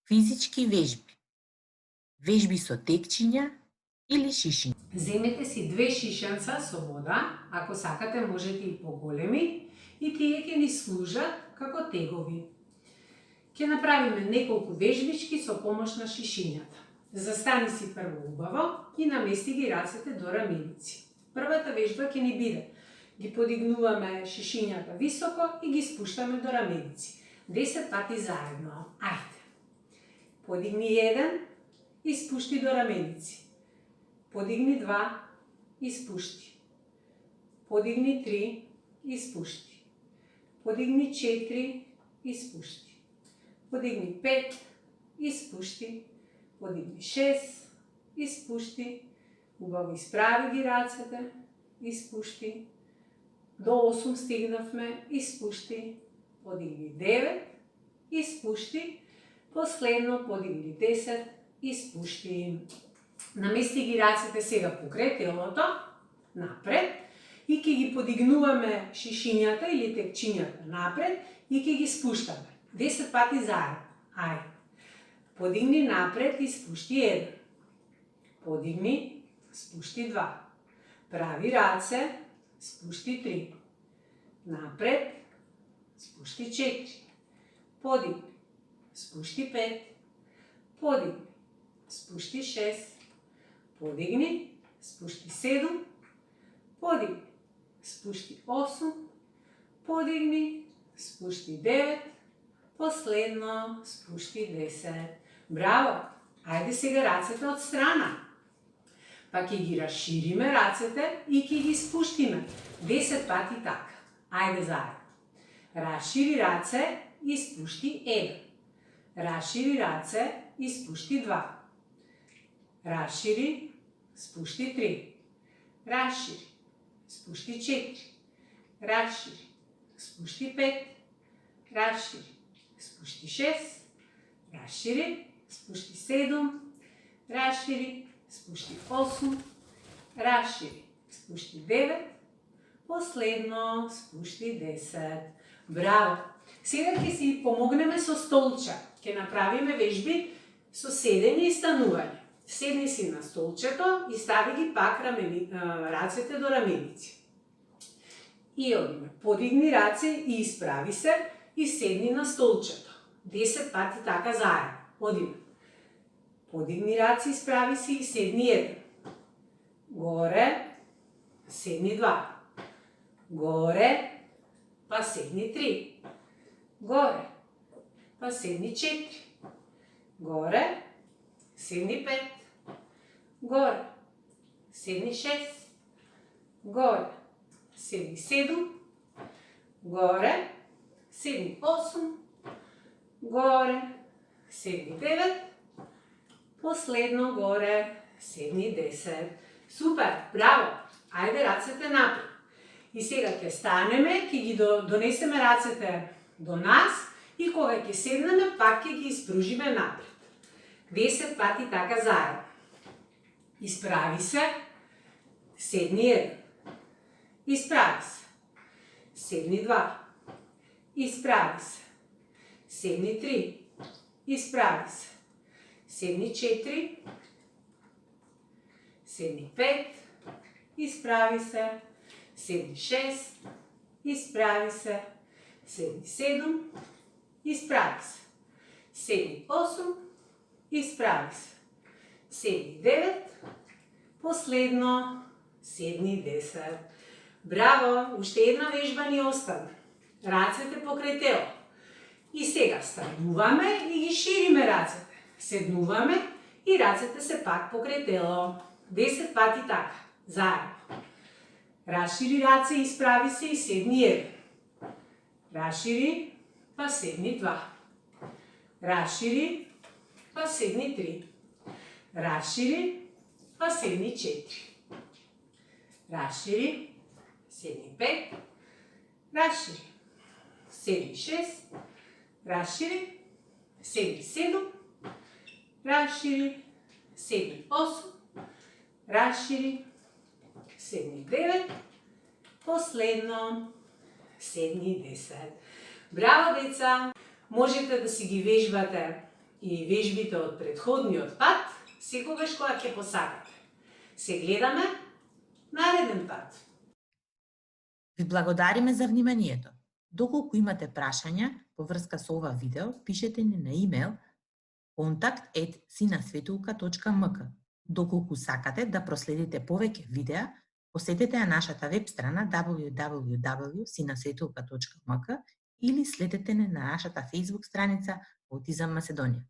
Физички вежби. Вежби со текчиња или шишиња. Земете си 2 шишанца со вода, ако сакате можете и поголеми, и тие ќе ни служат како тегови. Ќе направиме неколку вежбички со помош на шишињата. Застани си прво убаво и намести ги рацете до раменици. Првата вежба ќе ни биде: ги подигнуваме шишињата високо и ги спуштаме до раменици. 10 пати заедно. Ајде. Подигни 1 и спушти до раменици. Подигни 2 и спушти. Подигни 3 и спушти. Подигни 4 и спушти. Подигни 5 и спушти. Подигни 6 и спушти. Убаво исправи ги рацете и спушти. До 8 стигнавме и спушти. Подигни 9 и спушти. Последно подигни 10 и спушти. Намести ги рацете сега покрај телото, напред, и ќе ги подигнуваме шишињата или текчињата напред и ќе ги спуштаме. 10 пати заедно. Ајде. Подигни напред и спушти 1. Подигни, спушти 2. Прави раце, спушти 3. Напред, спушти 4. Подигни, спушти 5. Подигни, спушти 6. Подигни, спушти 7. Подигни, спушти 8. Подигни, спушти 9. Последно, спушти 10. Браво! Ајде сега рацете од страна. Па ќе ги расшириме рацете и ќе ги спуштиме 10 пати така. Ајде заедно. Расшири раце и спушти 1. Расшири раце и спушти 2. Расшири, спушти 3. Расшири, спушти 4. Расшири, спушти 5. Расшири, спушти 6. Расшири, спушти 7. Расшири, спушти 8. Расшири, спушти 9. Последно, спушти 10. Браво! Сега ќе си помогнеме со столче. Ќе направиме вежби со седење и станување. Седни си на столчето и стави ги пак рацете до раменици. И одиме. Подигни раце и исправи се и седни на столчето. 10 пати така заедно. Одиме. Подигни раце, исправи се и седни 1. Горе, седни 2. Горе, па седни 3. Горе, па седни 4. Горе, седни 5. Горе, седни 6. Горе, седни 7. Горе, седни 8. Горе, седни 9. Последно горе, седни 10. Супер, браво! Ајде рацете напред. И сега ќе станеме, ќе ги донесеме рацете до нас и кога ќе седнеме, пак ќе ги испружиме напред. 10 пати така заедно. Исправи се, седни 1. Исправи се, седни 2. Исправи се, седни 3. Исправи се, седни 4. Седни 5. Исправи се, седни 6. Исправи се, седни 7. Исправи се, седни 8. Исправи се, седни 9. Последно, седни 10. Браво! Уште една вежба ни остана. Рацете покрај тело. И сега стануваме и ги шириме рацете. Седнуваме и рацете се пак покрај тело. 10 пати така, заедно. Расшири раце, исправи се и седни 1. Расшири, па седни 2. Расшири, па седни 3. Расшири, па седни 4. Расшири, седни 5. Расшири, седни 6. Расшири, седни 7. Расшири, седни 8. Расшири, седни 9. Последно, седни 10. Браво, деца! Можете да си ги вежбате и вежбите од претходниот пат секогаш кога ќе посакате. Се гледаме нареден пат. Ви благодариме за вниманието. Доколку имате прашања во врска со ова видео, пишете ни на имејл kontakt@sinasvetulka.mk. Доколку сакате да проследите повеќе видеа, посетете ја нашата веб страна www.sinasvetulka.mk или следете не на нашата Facebook страница Аутизам Македонија.